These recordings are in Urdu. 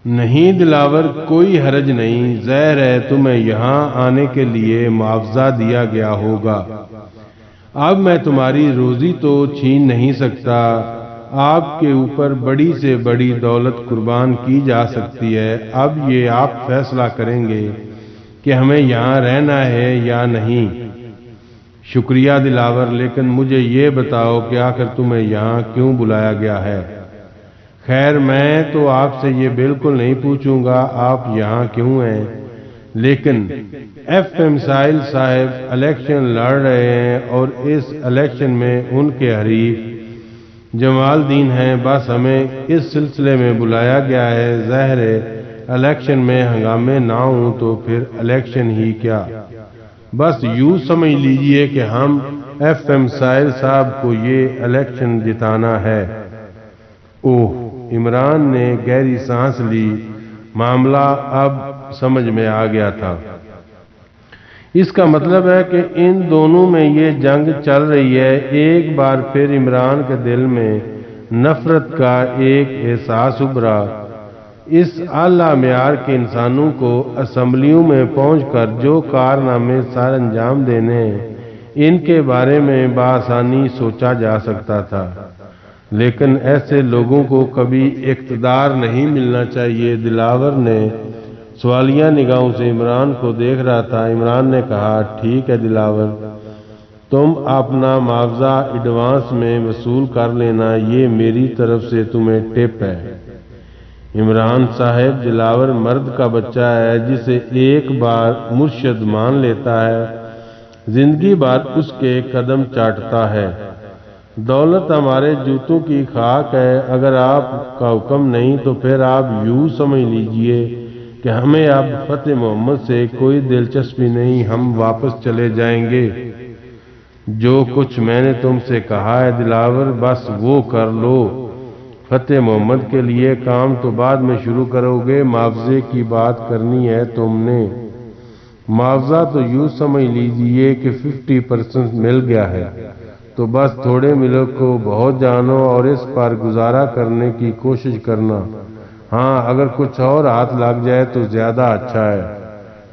نہیں دلاور، کوئی حرج نہیں، ظاہر ہے تمہیں یہاں آنے کے لیے معاوضہ دیا گیا ہوگا۔ اب میں تمہاری روزی تو چھین نہیں سکتا، آپ کے اوپر بڑی سے بڑی دولت قربان کی جا سکتی ہے، اب یہ آپ فیصلہ کریں گے کہ ہمیں یہاں رہنا ہے یا نہیں۔ شکریہ دلاور، لیکن مجھے یہ بتاؤ کہ آخر تمہیں یہاں کیوں بلایا گیا ہے؟ خیر، میں تو آپ سے یہ بالکل نہیں پوچھوں گا آپ یہاں کیوں ہیں، لیکن ایف ایم ساحل صاحب الیکشن لڑ رہے ہیں اور اس الیکشن میں ان کے حریف جمال الدین ہیں، بس ہمیں اس سلسلے میں بلایا گیا ہے۔ ظاہر ہے الیکشن میں ہنگامے نہ ہوں تو پھر الیکشن ہی کیا، بس یوں سمجھ لیجئے کہ ہم ایف ایم ساحل صاحب کو یہ الیکشن جتانا ہے۔ اوہ، عمران نے گہری سانس لی، معاملہ اب سمجھ میں آ گیا تھا۔ اس کا مطلب ہے کہ ان دونوں میں یہ جنگ چل رہی ہے۔ ایک بار پھر عمران کے دل میں نفرت کا ایک احساس ابھرا۔ اس اعلیٰ معیار کے انسانوں کو اسمبلیوں میں پہنچ کر جو کارنامے سر انجام دینے ہیں، ان کے بارے میں بآسانی سوچا جا سکتا تھا، لیکن ایسے لوگوں کو کبھی اقتدار نہیں ملنا چاہیے۔ دلاور نے سوالیہ نگاہوں سے عمران کو دیکھ رہا تھا۔ عمران نے کہا، ٹھیک ہے دلاور، تم اپنا معاوضہ ایڈوانس میں وصول کر لینا، یہ میری طرف سے تمہیں ٹپ ہے۔ عمران صاحب، دلاور مرد کا بچہ ہے، جسے ایک بار مرشد مان لیتا ہے، زندگی بھر اس کے قدم چاٹتا ہے۔ دولت ہمارے جوتوں کی خاک ہے، اگر آپ کا حکم نہیں تو پھر آپ یوں سمجھ لیجئے کہ ہمیں اب فتح محمد سے کوئی دلچسپی نہیں، ہم واپس چلے جائیں گے۔ جو کچھ میں نے تم سے کہا ہے دلاور، بس وہ کر لو۔ فتح محمد کے لیے کام تو بعد میں شروع کرو گے، معاوضے کی بات کرنی ہے تم نے۔ معاوضہ تو یوں سمجھ لیجئے کہ 50% مل گیا ہے، تو بس تھوڑے ملک کو بہت جانو اور اس پر گزارا کرنے کی کوشش کرنا۔ ہاں، اگر کچھ اور ہاتھ لگ جائے تو زیادہ اچھا ہے۔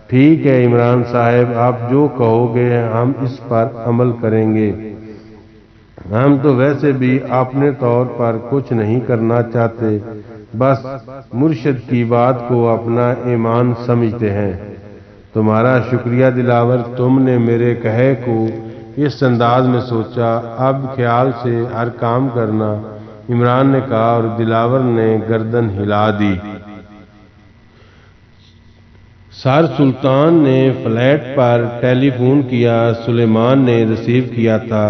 ٹھیک ہے عمران صاحب، آپ جو کہو گے ہم اس پر عمل کریں گے۔ ہم تو ویسے بھی اپنے طور پر کچھ نہیں کرنا چاہتے، بس مرشد کی بات کو اپنا ایمان سمجھتے ہیں۔ تمہارا شکریہ دلاور، تم نے میرے کہے کو اس انداز میں سوچا، اب خیال سے ہر کام کرنا، عمران نے کہا، اور دلاور نے گردن ہلا دی۔ سر سلطان نے فلیٹ پر ٹیلی فون کیا، سلیمان نے ریسیو کیا تھا۔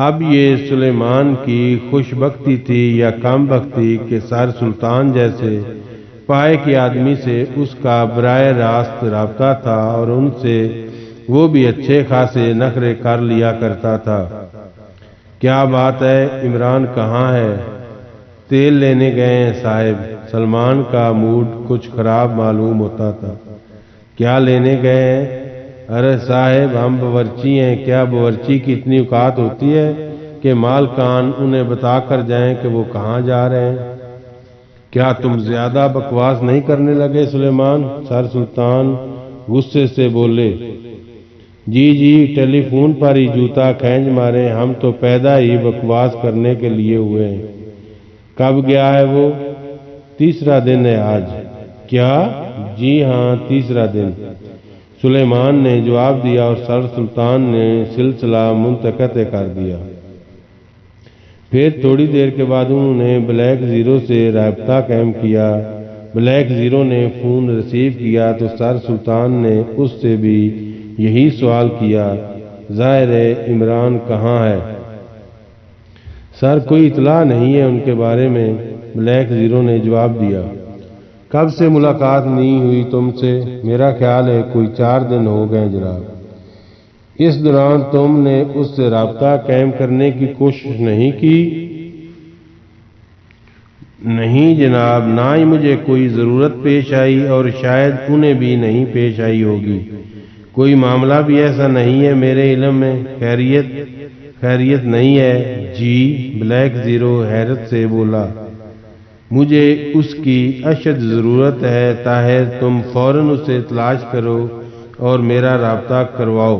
اب یہ سلیمان کی خوش بختی تھی یا کم بختی کہ سر سلطان جیسے پائے کے آدمی سے اس کا براہ راست رابطہ تھا اور ان سے وہ بھی اچھے خاصے نخرے کر لیا کرتا تھا۔ کیا بات ہے، عمران کہاں ہے؟ تیل لینے گئے ہیں صاحب۔ سلمان کا موڈ کچھ خراب معلوم ہوتا تھا۔ کیا لینے گئے ہیں؟ ارے صاحب، ہم باورچی ہیں، کیا باورچی کی اتنی اوقات ہوتی ہے کہ مالکان انہیں بتا کر جائیں کہ وہ کہاں جا رہے ہیں؟ کیا تم زیادہ بکواس نہیں کرنے لگے سلیمان؟ سر سلطان غصے سے بولے۔ جی ٹیلی فون پر ہی جوتا کھینچ مارے، ہم تو پیدا ہی بکواس کرنے کے لیے ہوئے ہیں۔ کب گیا ہے وہ؟ تیسرا دن ہے آج۔ کیا؟ جی ہاں، تیسرا دن، سلیمان نے جواب دیا اور سر سلطان نے سلسلہ منقطع کر دیا۔ پھر تھوڑی دیر کے بعد انہوں نے بلیک زیرو سے رابطہ قائم کیا۔ بلیک زیرو نے فون ریسیو کیا تو سر سلطان نے اس سے بھی یہی سوال کیا، ظاہر ہے عمران کہاں ہے؟ سر، کوئی اطلاع نہیں ہے ان کے بارے میں، بلیک زیرو نے جواب دیا۔ کب سے ملاقات نہیں ہوئی تم سے؟ میرا خیال ہے کوئی 4 دن ہو گئے جناب۔ اس دوران تم نے اس سے رابطہ قائم کرنے کی کوشش نہیں کی؟ نہیں جناب، نہ ہی مجھے کوئی ضرورت پیش آئی اور شاید انہیں بھی نہیں پیش آئی ہوگی۔ کوئی معاملہ بھی ایسا نہیں ہے میرے علم میں؟ خیریت نہیں ہے؟ جی، بلیک زیرو حیرت سے بولا۔ مجھے اس کی اشد ضرورت ہے، طاہر تم فوراً اسے تلاش کرو اور میرا رابطہ کرواؤ۔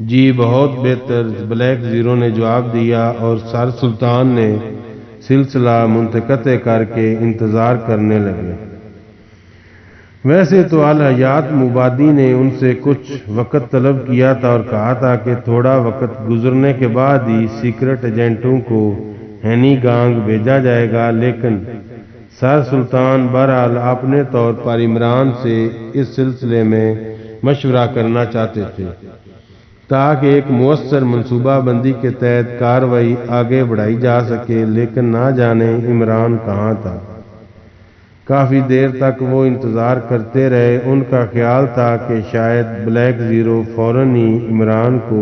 جی بہت بہتر، بلیک زیرو نے جواب دیا، اور سر سلطان نے سلسلہ منقطع کر کے انتظار کرنے لگے۔ ویسے تو الحیات مبادی نے ان سے کچھ وقت طلب کیا تھا اور کہا تھا کہ تھوڑا وقت گزرنے کے بعد ہی سیکرٹ ایجنٹوں کو ہینی گانگ بھیجا جائے گا، لیکن سر سلطان بہرحال اپنے طور پر عمران سے اس سلسلے میں مشورہ کرنا چاہتے تھے تاکہ ایک مؤثر منصوبہ بندی کے تحت کارروائی آگے بڑھائی جا سکے، لیکن نہ جانے عمران کہاں تھا۔ کافی دیر تک وہ انتظار کرتے رہے۔ ان کا خیال تھا کہ شاید بلیک زیرو فوراً ہی عمران کو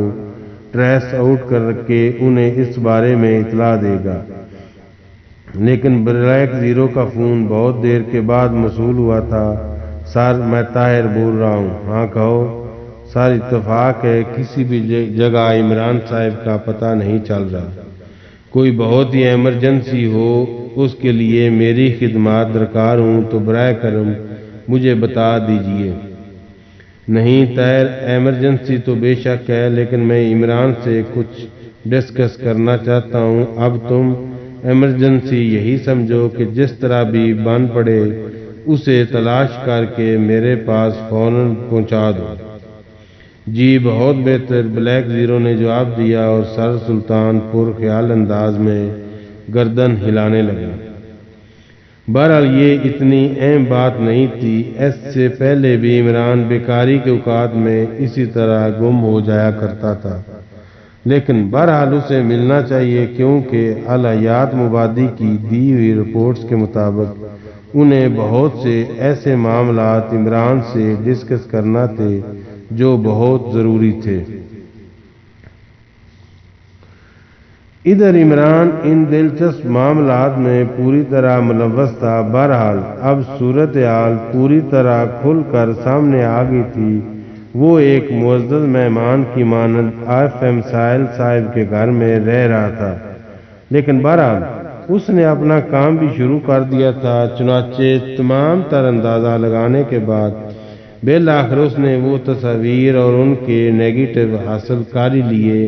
ٹریس آؤٹ کر کے انہیں اس بارے میں اطلاع دے گا، لیکن بلیک زیرو کا فون بہت دیر کے بعد موصول ہوا تھا۔ سر میں طاہر بول رہا ہوں۔ ہاں کہو۔ سر اتفاق ہے کسی بھی جگہ عمران صاحب کا پتہ نہیں چل رہا، کوئی بہت ہی ایمرجنسی ہو، اس کے لیے میری خدمات درکار ہوں تو براہ کرم مجھے بتا دیجیے۔ نہیں طاہر، ایمرجنسی تو بے شک ہے، لیکن میں عمران سے کچھ ڈسکس کرنا چاہتا ہوں۔ اب تم ایمرجنسی یہی سمجھو کہ جس طرح بھی بن پڑے اسے تلاش کر کے میرے پاس فوراً پہنچا دو۔ جی بہت بہتر، بلیک زیرو نے جواب دیا، اور سر سلطان پر خیال انداز میں گردن ہلانے لگا۔ بہرحال یہ اتنی اہم بات نہیں تھی، اس سے پہلے بھی عمران بیکاری کے اوقات میں اسی طرح گم ہو جایا کرتا تھا، لیکن بہرحال اسے ملنا چاہیے، کیونکہ الحیات مبادی کی دی ہوئی رپورٹس کے مطابق انہیں بہت سے ایسے معاملات عمران سے ڈسکس کرنا تھے جو بہت ضروری تھے۔ ادھر عمران ان دلچسپ معاملات میں پوری طرح ملوث تھا۔ بہرحال اب صورتحال پوری طرح کھل کر سامنے آ گئی تھی۔ وہ ایک معزز مہمان کی مانند FM ساحل صاحب کے گھر میں رہ رہا تھا، لیکن بہرحال اس نے اپنا کام بھی شروع کر دیا تھا۔ چنانچہ تمام تر اندازہ لگانے کے بعد بالآخر اس نے وہ تصاویر اور ان کے نیگیٹو حاصل کر لیے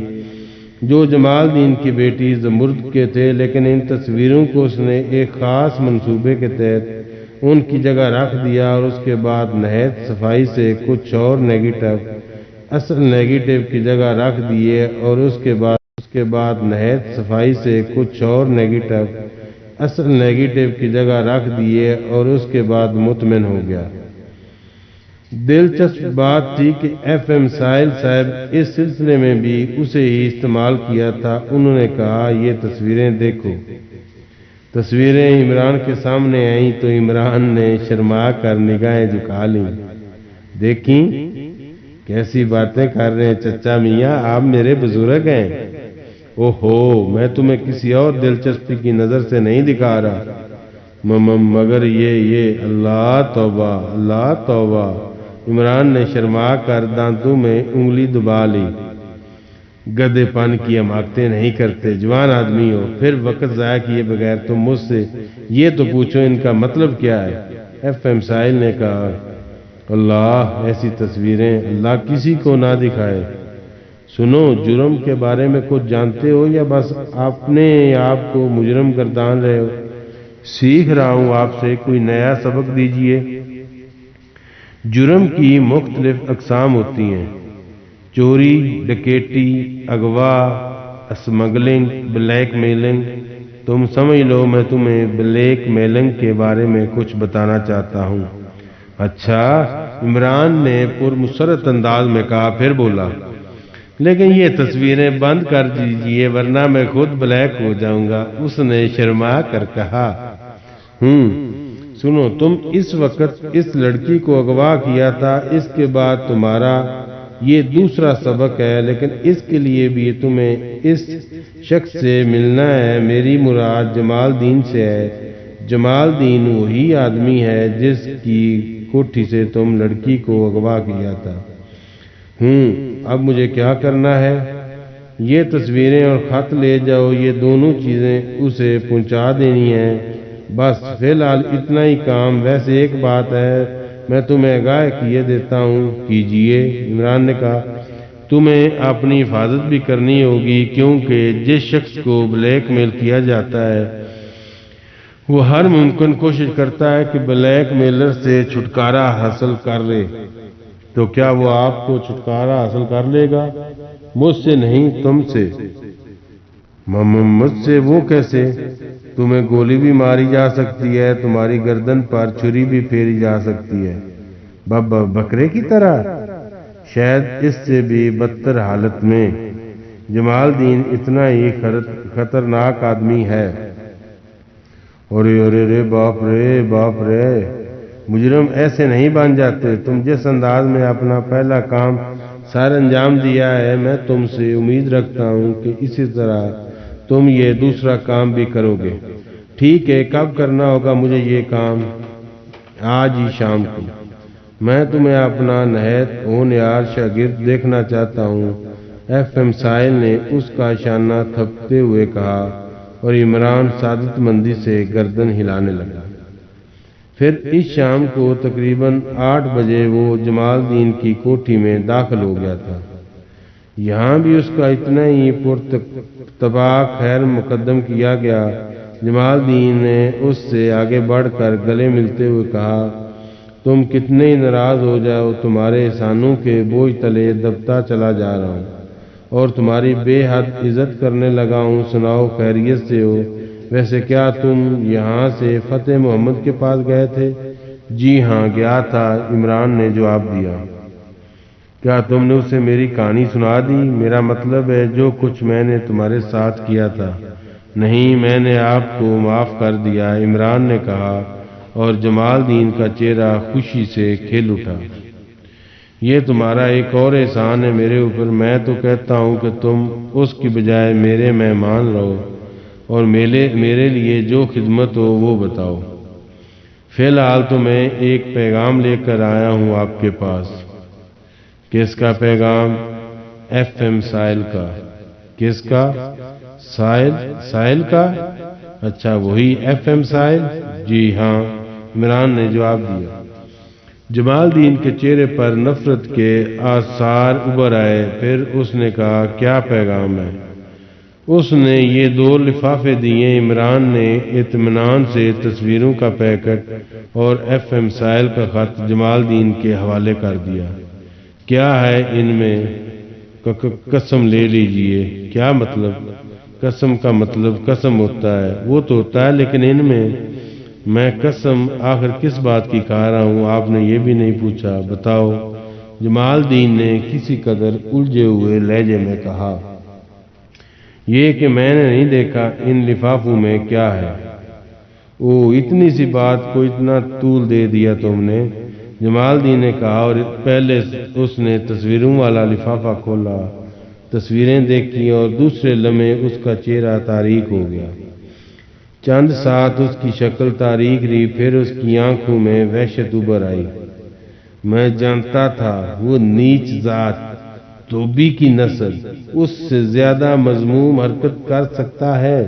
جو جمال الدین کی بیٹی زمرد کے تھے، لیکن ان تصویروں کو اس نے ایک خاص منصوبے کے تحت ان کی جگہ رکھ دیا، اور اس کے بعد نہایت صفائی سے کچھ اور نیگیٹو اصل نیگیٹو کی جگہ رکھ دیے، اور اس کے بعد نہایت صفائی سے کچھ اور نیگیٹو اصل نیگیٹو کی جگہ رکھ دیے، اور اس کے بعد مطمئن ہو گیا۔ دلچسپ بات تھی کہ FM ساحل صاحب اس سلسلے میں بھی اسے ہی استعمال کیا تھا۔ انہوں نے کہا یہ تصویریں دیکھو۔ تصویریں عمران کے سامنے آئیں تو عمران نے شرما کر نگاہیں جھکا لیں۔ دیکھیں کیسی باتیں کر رہے ہیں چچا میاں، آپ میرے بزرگ ہیں۔ اوہو، میں تمہیں کسی اور دلچسپی کی نظر سے نہیں دکھا رہا، مگر یہ اللہ توبہ، اللہ توبہ۔ عمران نے شرما کر دانتوں میں انگلی دبا لی۔ گدے پن کی حماقتیں نہیں کرتے، جوان آدمی ہو، پھر وقت ضائع کیے بغیر تم مجھ سے یہ تو پوچھو ان کا مطلب کیا ہے۔ FM ساحل نے کہا، اللہ ایسی تصویریں اللہ کسی کو نہ دکھائے۔ سنو، جرم کے بارے میں کچھ جانتے ہو یا بس اپنے آپ کو مجرم گردان رہے ہو؟ سیکھ رہا ہوں آپ سے، کوئی نیا سبق دیجئے۔ جرم کی مختلف اقسام ہوتی ہیں: چوری، ڈکیتی، اغوا، اسمگلنگ، بلیک میلنگ۔ تم سمجھ لو میں تمہیں بلیک میلنگ کے بارے میں کچھ بتانا چاہتا ہوں۔ اچھا، عمران نے پرمسرت انداز میں کہا، پھر بولا، لیکن یہ تصویریں بند کر دیجئے ورنہ میں خود بلیک ہو جاؤں گا۔ اس نے شرما کر کہا، سنو، تم اس وقت اس لڑکی کو اغوا کیا تھا، اس کے بعد تمہارا یہ دوسرا سبق ہے، لیکن اس کے لیے بھی تمہیں اس شخص سے ملنا ہے۔ میری مراد جمال الدین سے ہے۔ جمال الدین وہی آدمی ہے جس کی کوٹھی سے تم لڑکی کو اغوا کیا تھا۔ اب مجھے کیا کرنا ہے؟ یہ تصویریں اور خط لے جاؤ، یہ دونوں چیزیں اسے پہنچا دینی ہیں۔ بس فی الحال اتنا ہی کام، ویسے ایک بات ہے میں تمہیں آگاہ کیے دیتا ہوں، کیجئے۔ عمران نے کہا تمہیں اپنی حفاظت بھی کرنی ہوگی، کیونکہ جس شخص کو بلیک میل کیا جاتا ہے وہ ہر ممکن کوشش کرتا ہے کہ بلیک میلر سے چھٹکارا حاصل کر لے۔ تو کیا وہ آپ کو چھٹکارا حاصل کر لے گا؟ مجھ سے نہیں، تم سے۔ مجھ سے وہ کیسے؟ تمہیں گولی بھی ماری جا سکتی ہے، تمہاری گردن پر چھری بھی پھیری جا سکتی ہے، بکرے کی طرح، شاید اس سے بھی بدتر حالت میں۔ جمال الدین اتنا ہی خطرناک آدمی ہے۔ ارے باپ رے، مجرم ایسے نہیں بن جاتے۔ تم جس انداز میں اپنا پہلا کام سر انجام دیا ہے، میں تم سے امید رکھتا ہوں کہ اسی طرح تم یہ دوسرا کام بھی کرو گے۔ ٹھیک ہے، کب کرنا ہوگا مجھے یہ کام؟ آج ہی شام کو۔ میں تمہیں اپنا نہایت ہونہار شاگرد دیکھنا چاہتا ہوں۔ ایف ایم ساحل نے اس کا شانہ تھپتے ہوئے کہا، اور عمران سعادت مندی سے گردن ہلانے لگا۔ پھر اس شام کو تقریباً 8 بجے وہ جمال الدین کی کوٹھی میں داخل ہو گیا تھا۔ یہاں بھی اس کا اتنا ہی پرتباہ خیر مقدم کیا گیا۔ جمال الدین نے اس سے آگے بڑھ کر گلے ملتے ہوئے کہا، تم کتنے ہی ناراض ہو جاؤ، تمہارے احسانوں کے بوجھ تلے دبتا چلا جا رہا ہوں اور تمہاری بے حد عزت کرنے لگا ہوں۔ سناؤ، خیریت سے ہو؟ ویسے کیا تم یہاں سے فتح محمد کے پاس گئے تھے؟ جی ہاں، گیا تھا، عمران نے جواب دیا۔ کیا تم نے اسے میری کہانی سنا دی؟ میرا مطلب ہے جو کچھ میں نے تمہارے ساتھ کیا تھا۔ نہیں، میں نے آپ کو معاف کر دیا، عمران نے کہا، اور جمال الدین کا چہرہ خوشی سے کھل اٹھا۔ یہ تمہارا ایک اور احسان ہے میرے اوپر۔ میں تو کہتا ہوں کہ تم اس کی بجائے میرے مہمان رہو اور میرے لیے جو خدمت ہو وہ بتاؤ۔ فی الحال تو میں ایک پیغام لے کر آیا ہوں آپ کے پاس۔ کس کا پیغام؟ ایف ایم ساحل کا۔ کس کا؟ ساحل کا؟ اچھا، وہی ایف ایم ساحل؟ جی ہاں، عمران نے جواب دیا۔ جمال الدین کے چہرے پر نفرت کے آثار ابھر آئے۔ پھر اس نے کہا، کیا پیغام ہے؟ اس نے یہ 2 لفافے دیے۔ عمران نے اطمینان سے تصویروں کا پیکٹ اور ایف ایم ساحل کا خط جمال الدین کے حوالے کر دیا۔ کیا ہے ان میں؟ قسم لے لیجئے۔ کیا مطلب؟ قسم کا مطلب قسم ہوتا ہے، وہ تو ہوتا ہے، لیکن ان میں قسم آخر کس بات کی کھا رہا ہوں؟ آپ نے یہ بھی نہیں پوچھا، بتاؤ۔ جمال الدین نے کسی قدر الجھے ہوئے لہجے میں کہا، یہ کہ میں نے نہیں دیکھا ان لفافوں میں کیا ہے۔ اتنی سی بات کو اتنا طول دے دیا تم نے؟ جمال الدین نے کہا، اور پہلے اس نے تصویروں والا لفافہ کھولا، تصویریں دیکھی، اور دوسرے لمحے اس کا چہرہ تاریک ہو گیا۔ چند ساتھ اس کی شکل تاریک رہی، پھر اس کی آنکھوں میں وحشت ابھر آئی۔ میں جانتا تھا وہ نیچ ذات، دھوبی کی نسل، اس سے زیادہ مذموم حرکت کر سکتا ہے،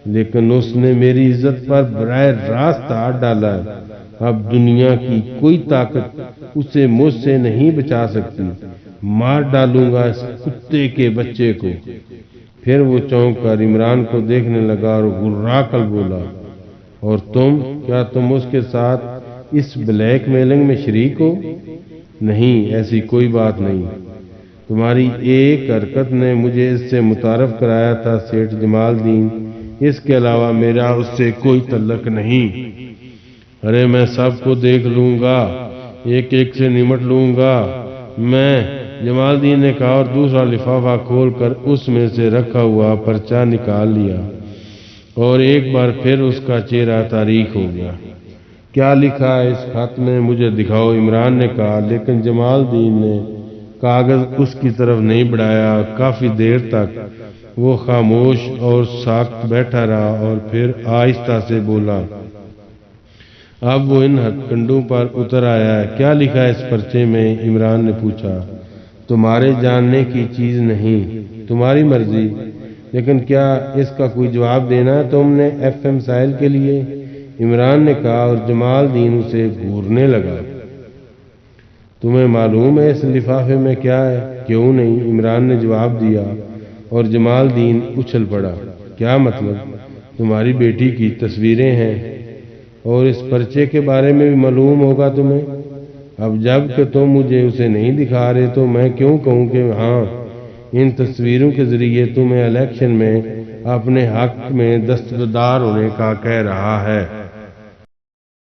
لیکن اس نے میری عزت پر براہ راست ہاتھ ڈالا ہے۔ اب دنیا کی کوئی طاقت اسے مجھ سے نہیں بچا سکتی۔ مار ڈالوں گا اس کتے کے بچے کو۔ پھر وہ چونک کر عمران کو دیکھنے لگا اور گھرا کر بولا، اور تم؟ کیا تم اس کے ساتھ اس بلیک میلنگ میں شریک ہو؟ نہیں، ایسی کوئی بات نہیں۔ تمہاری ایک حرکت نے مجھے اس سے متعارف کرایا تھا سیٹھ جمال الدین، اس کے علاوہ میرا اس سے کوئی تعلق نہیں۔ ارے میں سب کو دیکھ لوں گا، ایک ایک سے نمٹ لوں گا میں، جمال الدین نے کہا، اور دوسرا لفافہ کھول کر اس میں سے رکھا ہوا پرچہ نکال لیا، اور ایک بار پھر اس کا چہرہ تاریک ہو گیا۔ کیا لکھا ہے اس خط میں؟ مجھے دکھاؤ، عمران نے کہا، لیکن جمال الدین نے کاغذ اس کی طرف نہیں بڑھایا۔ کافی دیر تک وہ خاموش اور ساکت بیٹھا رہا، اور پھر آہستہ سے بولا، اب وہ ان ہتھ کنڈوں پر اتر آیا ہے۔ کیا لکھا ہے اس پرچے میں؟ عمران نے پوچھا۔ تمہارے جاننے کی چیز نہیں، تمہاری مرضی، لیکن کیا اس کا کوئی جواب دینا ہے تم نے ایف ایم ساحل کے لیے؟ عمران نے کہا اور جمال الدین اسے گھورنے لگا۔ تمہیں معلوم ہے اس لفافے میں کیا ہے؟ کیوں نہیں؟ عمران نے جواب دیا اور جمال الدین اچھل پڑا۔ کیا مطلب؟ تمہاری بیٹی کی تصویریں ہیں اور اس پرچے کے بارے میں بھی معلوم ہوگا تمہیں۔ اب جب کہ تم مجھے اسے نہیں دکھا رہے تو میں کیوں کہوں کہ ہاں، ان تصویروں کے ذریعے تمہیں الیکشن میں اپنے حق میں دستبردار ہونے کا کہہ رہا ہے۔